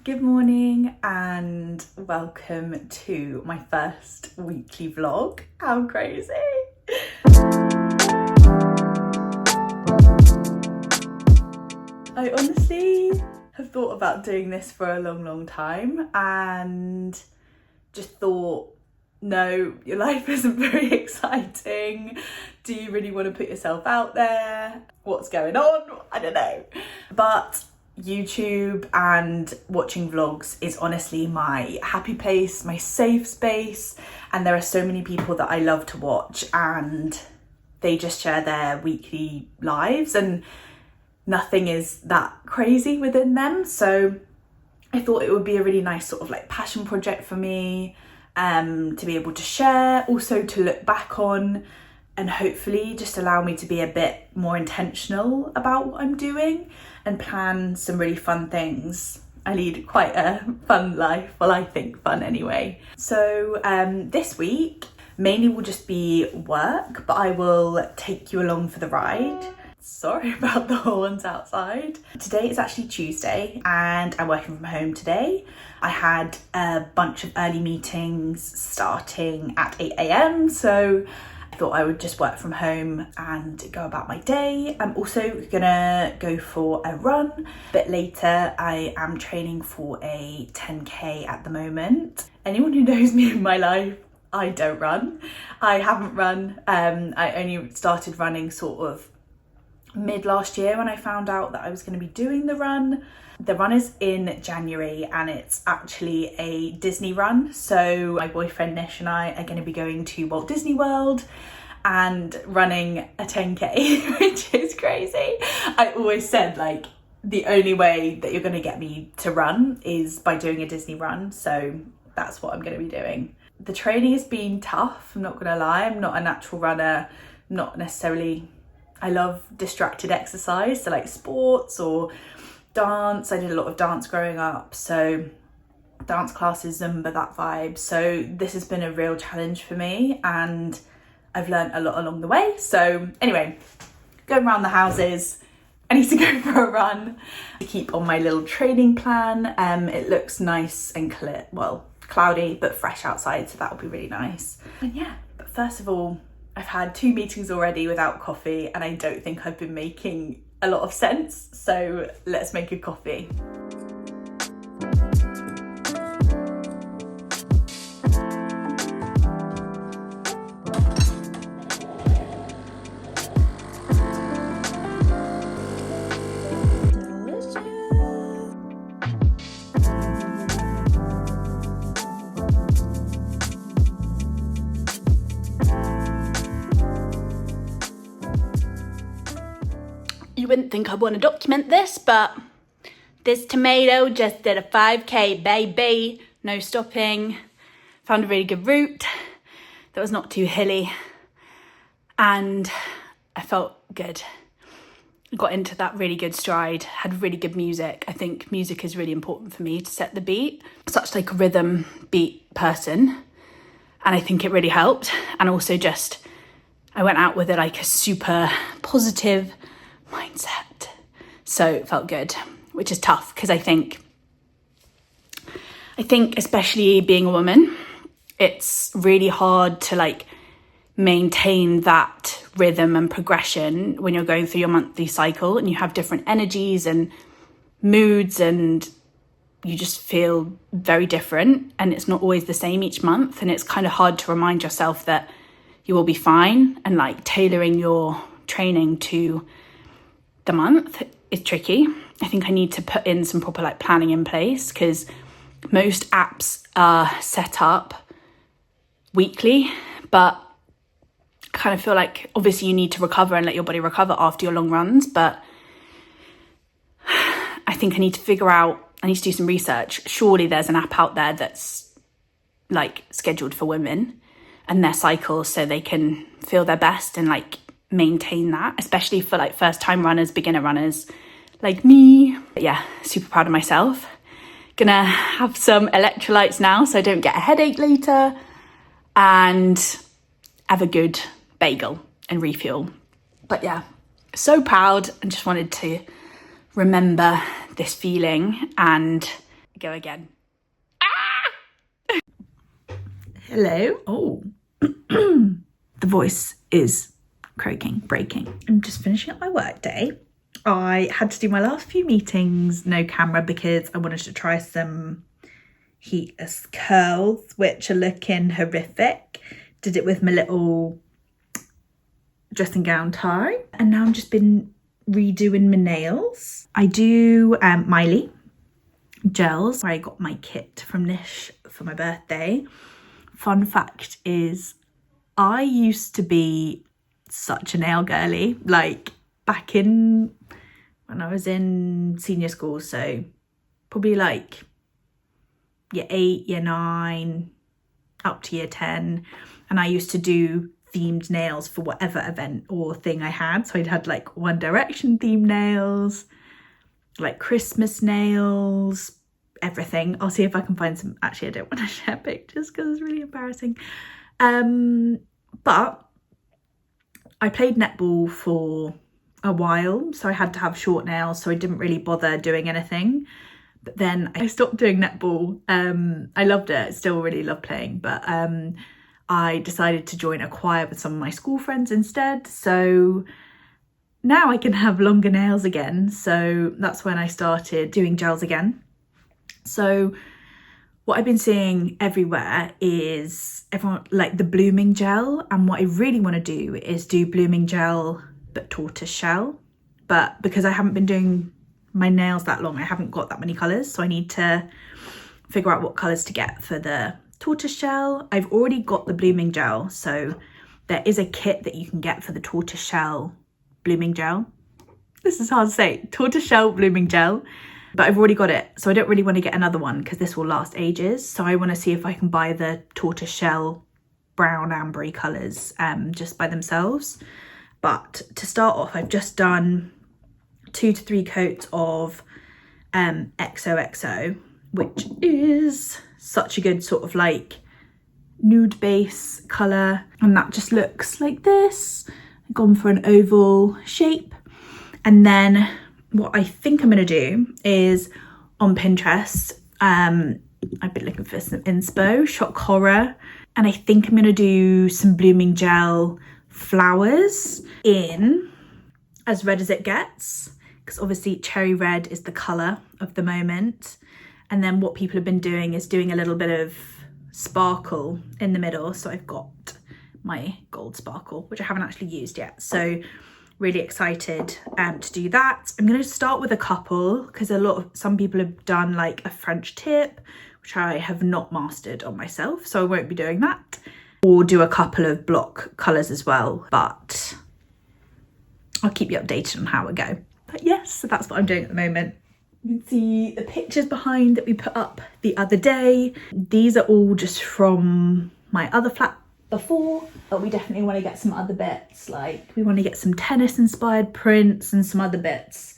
Good morning and welcome to my first weekly vlog. How crazy! I honestly have thought about doing this for a long time and just thought, no, your life isn't very exciting. Do you really want to put yourself out there? What's going on? I don't know. But YouTube and watching vlogs is honestly my happy place, my safe space, and there are so many people that I love to watch and they just share their weekly lives and nothing is that crazy within them. So I thought it would be a really nice sort of like passion project for me, to be able to share, also to look back on, and hopefully just allow me to be a bit more intentional about what I'm doing and plan some really fun things. I lead quite a fun life, well I think fun anyway. So this week mainly will just be work, but I will take you along for the ride. Sorry about the horns outside. Today is actually Tuesday and I'm working from home today. I had a bunch of early meetings starting at 8 a.m. so I thought I would just work from home and go about my day. I'm also gonna go for a run a bit later. I am training for a 10k at the moment. Anyone who knows me in my life, I don't run. I haven't run. I only started running sort of mid last year when I found out that I was going to be doing the run. The run is in January and it's actually a Disney run. So my boyfriend Nish and I are going to be going to Walt Disney World and running a 10k, which is crazy. I always said like the only way that you're going to get me to run is by doing a Disney run. So that's what I'm going to be doing. The training has been tough, I'm not going to lie. I'm not a natural runner, not necessarily. I love distracted exercise, so like sports or dance. I did a lot of dance growing up, so dance classes, Zumba, that vibe. So this has been a real challenge for me and I've learned a lot along the way. So anyway, going around the houses, I need to go for a run to keep on my little training plan. It looks nice and clear, well, cloudy but fresh outside, so that will be really nice. And yeah, but first of all, I've had 2 meetings already without coffee and I don't think I've been making a lot of sense. So let's make a coffee. You wouldn't think I want to document this, but this tomato just did a 5k, baby. No stopping. Found a really good route that was not too hilly and I felt good. Got into that really good stride, had really good music. I think music is really important for me to set the beat. Such like a rhythm beat person and I think it really helped. And also just, I went out with it like a super positive mindset, so it felt good, which is tough because I think especially being a woman, it's really hard to like maintain that rhythm and progression when you're going through your monthly cycle and you have different energies and moods and you just feel very different and it's not always the same each month, and it's kind of hard to remind yourself that you will be fine, and like tailoring your training to the month is tricky. I think I need to put in some proper like planning in place because most apps are set up weekly, but I kind of feel like obviously you need to recover and let your body recover after your long runs, but I think I need to do some research. Surely there's an app out there that's like scheduled for women and their cycles so they can feel their best and like maintain that, especially for like first time runners, beginner runners like me. But yeah, super proud of myself. Gonna have some electrolytes now so I don't get a headache later and have a good bagel and refuel. But yeah, so proud and just wanted to remember this feeling and go again. Hello. Oh, the voice is croaking, breaking. I'm just finishing up my work day. I had to do my last few meetings, no camera, because I wanted to try some heatless curls, which are looking horrific. Did it with my little dressing gown tie. And now I've just been redoing my nails. I do Miley gels, where I got my kit from Nish for my birthday. Fun fact is, I used to be such a nail girly, like back in when I was in senior school, so probably like year 8, year 9, up to year 10. And I used to do themed nails for whatever event or thing I had. So I'd had like One Direction themed nails, like Christmas nails, everything. I'll see if I can find some. Actually, I don't want to share pictures because it's really embarrassing. But I played netball for a while, so I had to have short nails, so I didn't really bother doing anything. But then I stopped doing netball. I loved it, still really love playing, but I decided to join a choir with some of my school friends instead. So now I can have longer nails again. So that's when I started doing gels again. So what I've been seeing everywhere is everyone like the blooming gel, and what I really want to do is do blooming gel but tortoise shell. But because I haven't been doing my nails that long, I haven't got that many colours, so I need to figure out what colours to get for the tortoise shell. I've already got the blooming gel, so there is a kit that you can get for the tortoise shell blooming gel. This is hard to say, tortoise shell blooming gel. But I've already got it, so I don't really want to get another one because this will last ages. So I want to see if I can buy the tortoiseshell brown ambery colours just by themselves. But to start off, I've just done 2 to 3 coats of XOXO, which is such a good sort of like nude base colour. And that just looks like this. I've gone for an oval shape. And then what I think I'm going to do is on Pinterest, I've been looking for some inspo, shock horror, and I think I'm going to do some blooming gel flowers in As Red As It Gets, because obviously cherry red is the colour of the moment. And then what people have been doing is doing a little bit of sparkle in the middle. So I've got my gold sparkle, which I haven't actually used yet. So really excited to do that. I'm going to start with a couple because some people have done like a French tip, which I have not mastered on myself, so I won't be doing that. Or do a couple of block colours as well, but I'll keep you updated on how it go. But yes, so that's what I'm doing at the moment. You can see the pictures behind that we put up the other day. These are all just from my other flat before, but we definitely want to get some other bits, like we want to get some tennis inspired prints and some other bits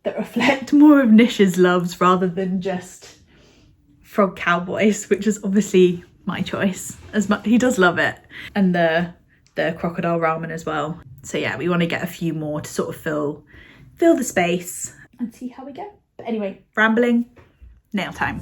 that reflect more of Nish's loves rather than just frog cowboys, which is obviously my choice, as much he does love it, and the crocodile ramen as well. So yeah, we want to get a few more to sort of fill the space and see how we go. But anyway, rambling, nail time.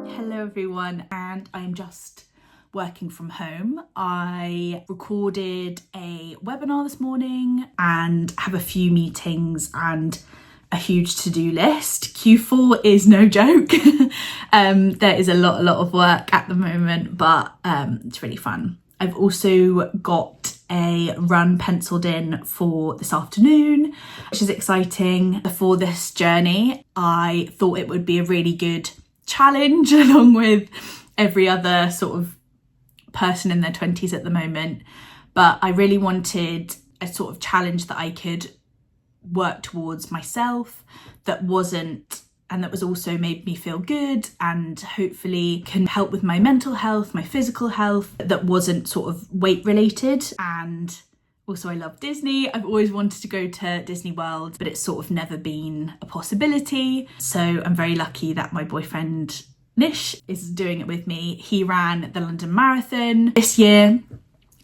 Hello everyone, and I'm just working from home. I recorded a webinar this morning and have a few meetings and a huge to-do list. Q4 is no joke. There is a lot of work at the moment, but it's really fun. I've also got a run penciled in for this afternoon, which is exciting. For this journey, I thought it would be a really good challenge along with every other sort of person in their 20s at the moment, but I really wanted a sort of challenge that I could work towards myself, that was also made me feel good and hopefully can help with my mental health, my physical health, that wasn't sort of weight related. And also I love Disney. I've always wanted to go to Disney World, but it's sort of never been a possibility. So I'm very lucky that my boyfriend Nish is doing it with me. He ran the London Marathon this year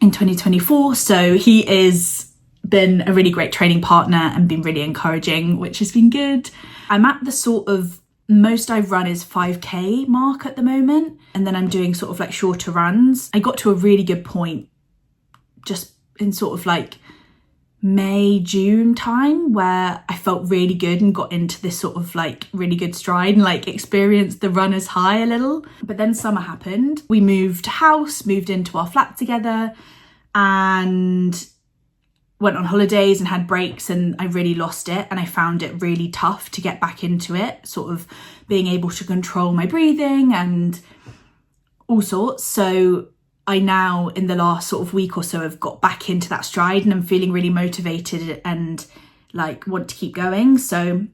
in 2024. So he is been a really great training partner and been really encouraging, which has been good. I'm at the sort of most I've run is 5k mark at the moment, and then I'm doing sort of like shorter runs. I got to a really good point just in sort of like May, June time where I felt really good and got into this sort of like really good stride and like experienced the runner's high a little. But then summer happened. We moved house, moved into our flat together, and went on holidays and had breaks, and I really lost it, and I found it really tough to get back into it, sort of being able to control my breathing and all sorts. So I now, in the last sort of week or so, have got back into that stride and I'm feeling really motivated and like want to keep going. So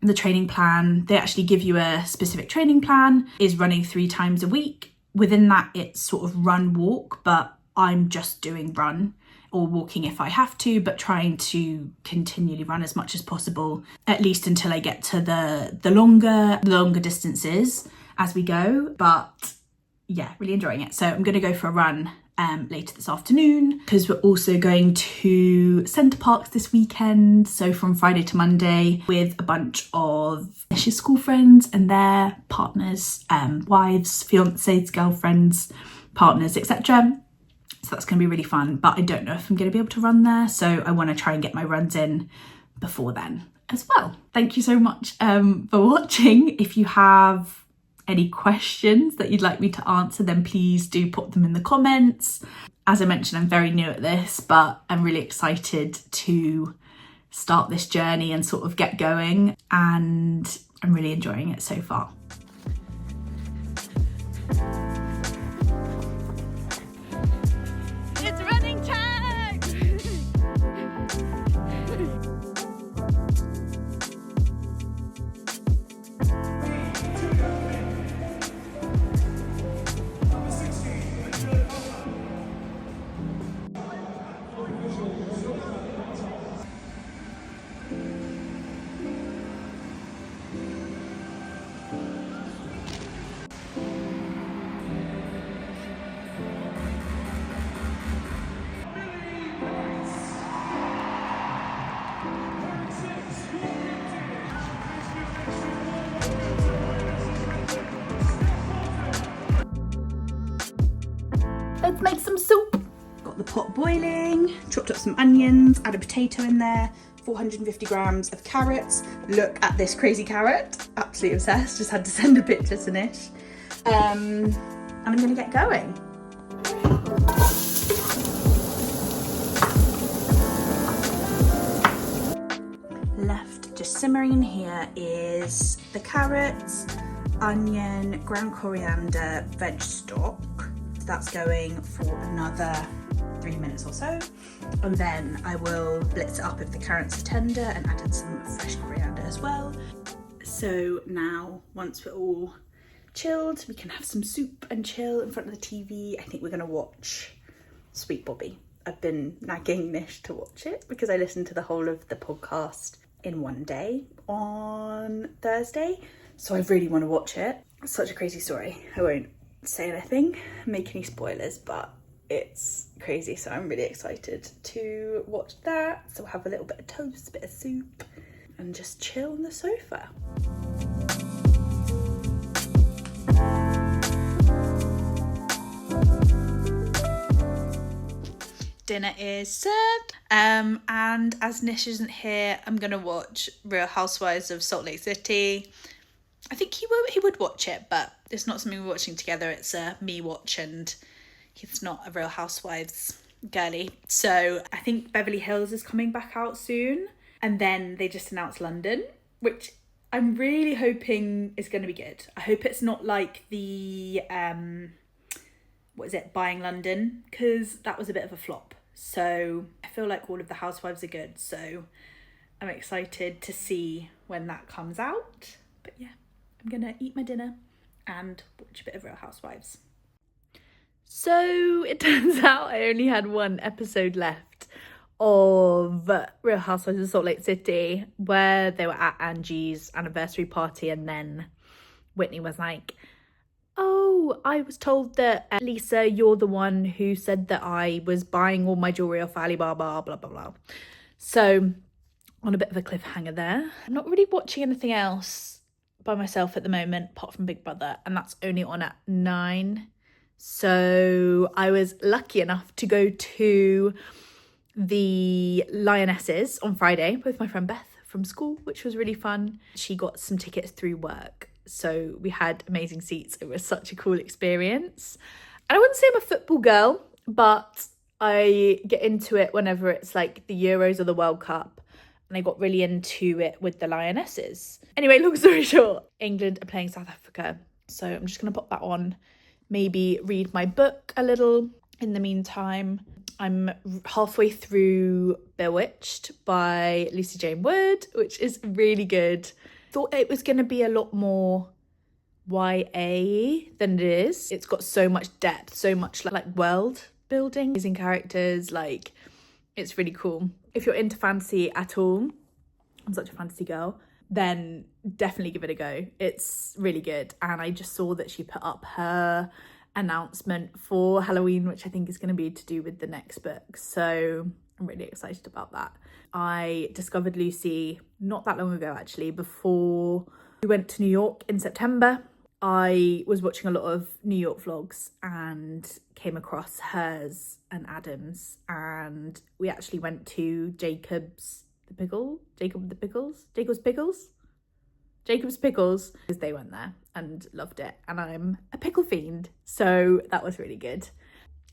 the training plan, they actually give you a specific training plan, is running 3 times a week. Within that, it's sort of run, walk, but I'm just doing run or walking if I have to, but trying to continually run as much as possible, at least until I get to the longer distances as we go. But yeah, really enjoying it. So I'm going to go for a run later this afternoon, because we're also going to Centre Parks this weekend. So from Friday to Monday with a bunch of Nish's school friends and their partners, wives, fiancés, girlfriends, partners, etc. So that's going to be really fun, but I don't know if I'm going to be able to run there. So I want to try and get my runs in before then as well. Thank you so much for watching. If you have any questions that you'd like me to answer, then please do put them in the comments. As I mentioned, I'm very new at this, but I'm really excited to start this journey and sort of get going, and I'm really enjoying it so far. It's running time! Let's make some soup. Got the pot boiling, chopped up some onions, add a potato in there, 450 grams of carrots. Look at this crazy carrot, absolutely obsessed, just had to send a picture to Nish. And I'm gonna get going. Left just simmering in here is the carrots, onion, ground coriander, veg stock. That's going for another 3 minutes or so, and then I will blitz it up if the carrots are tender and add in some fresh coriander as well. So now, once we're all chilled, we can have some soup and chill in front of the TV. I think we're gonna watch Sweet Bobby. I've been nagging Nish to watch it because I listened to the whole of the podcast in one day on Thursday, so I really want to watch it. It's such a crazy story. I won't say anything, make any spoilers, but it's crazy, so I'm really excited to watch that. So we'll have a little bit of toast, a bit of soup, and just chill on the sofa. Dinner is served, and as Nish isn't here, I'm gonna watch Real Housewives of Salt Lake City. I think he would watch it, but it's not something we're watching together. It's a me watch, and he's not a Real Housewives girly. So I think Beverly Hills is coming back out soon, and then they just announced London, which I'm really hoping is going to be good. I hope it's not like the Buying London, because that was a bit of a flop. So I feel like all of the housewives are good, so I'm excited to see when that comes out. But yeah, I'm gonna eat my dinner and watch a bit of Real Housewives. So it turns out I only had one episode left of Real Housewives of Salt Lake City, where they were at Angie's anniversary party, and then Whitney was like, oh, I was told that Lisa, you're the one who said that I was buying all my jewellery off Alibaba, blah, blah, blah. So on a bit of a cliffhanger there. I'm not really watching anything else by myself at the moment, apart from Big Brother, and that's only on at 9. So I was lucky enough to go to the Lionesses on Friday with my friend Beth from school, which was really fun. She got some tickets through work, so we had amazing seats. It was such a cool experience. And I wouldn't say I'm a football girl, but I get into it whenever it's like the Euros or the World Cup, and I got really into it with the Lionesses. Anyway, long story short, England are playing South Africa, so I'm just going to pop that on, maybe read my book a little in the meantime. I'm halfway through Bewitched by Lucy Jane Wood, which is really good. Thought it was going to be a lot more YA than it is. It's got so much depth, so much like world building, amazing characters, like it's really cool. If you're into fantasy at all, I'm such a fantasy girl, then definitely give it a go. It's really good. And I just saw that she put up her announcement for Halloween, which I think is going to be to do with the next book, so I'm really excited about that. I discovered Lucy not that long ago, actually, before we went to New York in September. I was watching a lot of New York vlogs and came across hers and Adam's, and we actually went to Jacob's Pickles, because they went there and loved it, and I'm a pickle fiend, so that was really good.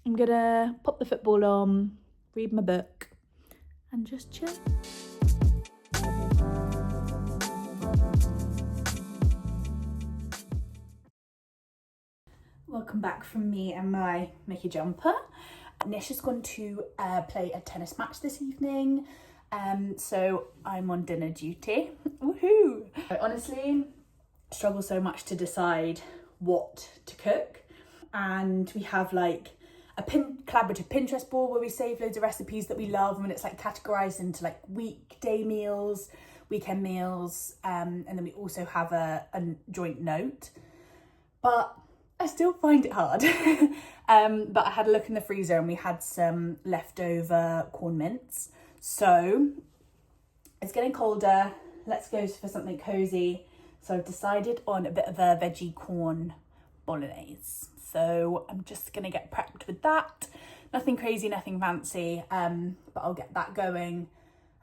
I'm gonna pop the football on, read my book, and just chill. Welcome back from me and my Mickey jumper. Nish is going to play a tennis match this evening. So I'm on dinner duty. Woohoo! I honestly struggle so much to decide what to cook, and we have like a collaborative Pinterest board where we save loads of recipes that we love, and it's like categorized into like weekday meals, weekend meals, and then we also have a joint note, but I still find it hard. But I had a look in the freezer and we had some leftover corn mince. So it's getting colder. Let's go for something cozy. So I've decided on a bit of a veggie corn bolognese. So I'm just going to get prepped with that. Nothing crazy, nothing fancy, but I'll get that going.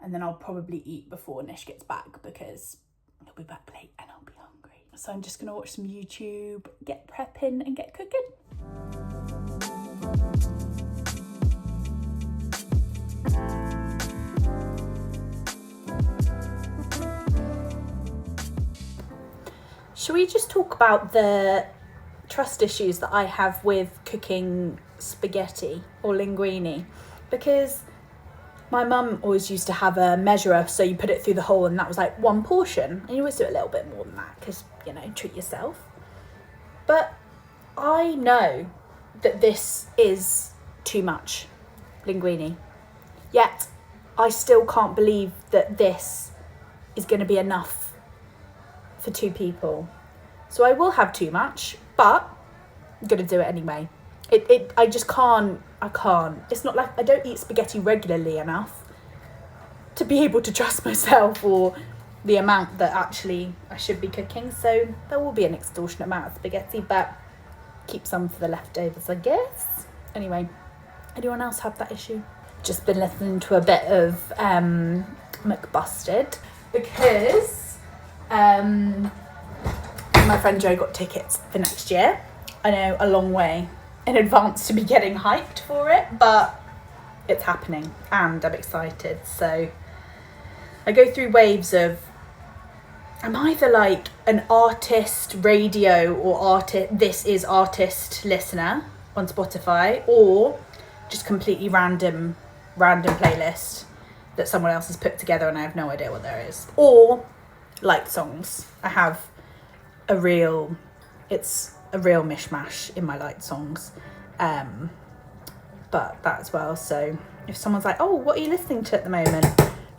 And then I'll probably eat before Nish gets back, because he'll be back late and I'll be hungry. So I'm just going to watch some YouTube, get prepping and get cooking. Shall we just talk about the trust issues that I have with cooking spaghetti or linguine? Because my mum always used to have a measurer, so you put it through the hole and that was like one portion, and you always do a little bit more than that because, you know, treat yourself. But I know that this is too much linguine, yet I still can't believe that this is going to be enough for 2 people. So I will have too much, but I'm gonna do it anyway. I just can't. It's not like I don't eat spaghetti regularly enough to be able to trust myself or the amount that actually I should be cooking. So there will be an extortionate amount of spaghetti, but keep some for the leftovers, I guess. Anyway, anyone else have that issue? Just been listening to a bit of McBusted, because my friend Jo got tickets for next year. I know, a long way in advance to be getting hyped for it, but it's happening and I'm excited. So I go through waves of, I'm either like an artist radio or this is artist listener, on Spotify, or just completely random playlist that someone else has put together and I have no idea what there is, or like songs. I have it's a real mishmash in my liked songs, but that as well. So if someone's like, oh, what are you listening to at the moment,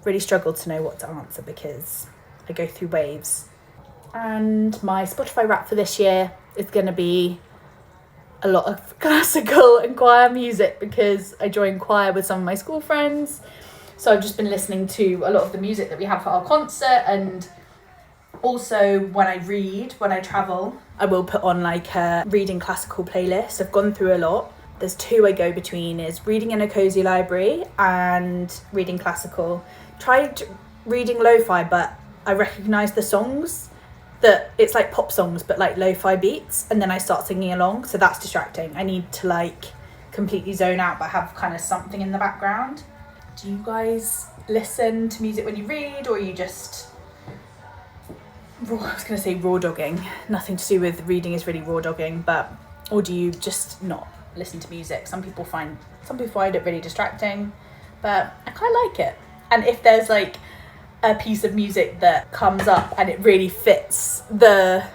really struggle to know what to answer because I go through waves. And my Spotify wrap for this year is going to be a lot of classical and choir music because I joined choir with some of my school friends. So I've just been listening to a lot of the music that we have for our concert, and also when I travel, I will put on like a reading classical playlist. I've gone through a lot. There's two I go between, is reading in a cozy library and reading classical. Tried reading lo-fi, but I recognise the songs, that it's like pop songs but like lo-fi beats, and then I start singing along, so that's distracting. I need to like completely zone out but have kind of something in the background. Do you guys listen to music when you read, or are you just I was going to say raw dogging, nothing to do with reading is really raw dogging, but or do you just not listen to music? Some people find it really distracting, but I kind of like it. And if there's like a piece of music that comes up and it really fits the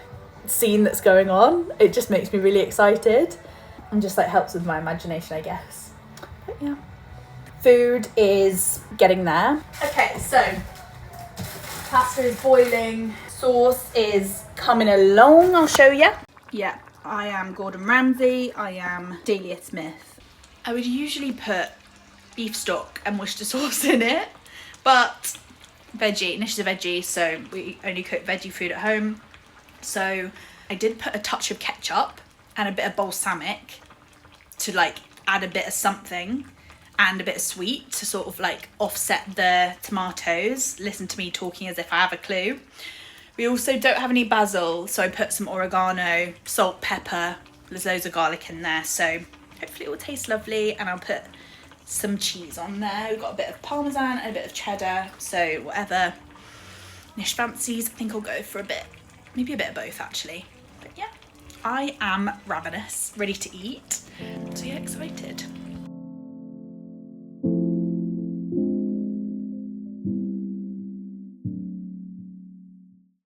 scene that's going on, it just makes me really excited and just like helps with my imagination, I guess. But yeah, food is getting there. Okay, so pasta is boiling, sauce is coming along, I'll show you. Yeah, I am Gordon Ramsay, I am Delia Smith. I would usually put beef stock and Worcester sauce in it, but veggie, Nish is a veggie, so we only cook veggie food at home. So I did put a touch of ketchup and a bit of balsamic to like add a bit of something and a bit of sweet to sort of like offset the tomatoes. Listen to me talking as if I have a clue. We also don't have any basil, so I put some oregano, salt, pepper, there's loads of garlic in there, so hopefully it will taste lovely. And I'll put some cheese on there. We've got a bit of parmesan and a bit of cheddar, so whatever Nish fancies. I think I'll go for maybe a bit of both actually. But yeah, I am ravenous, ready to eat, so yeah, excited.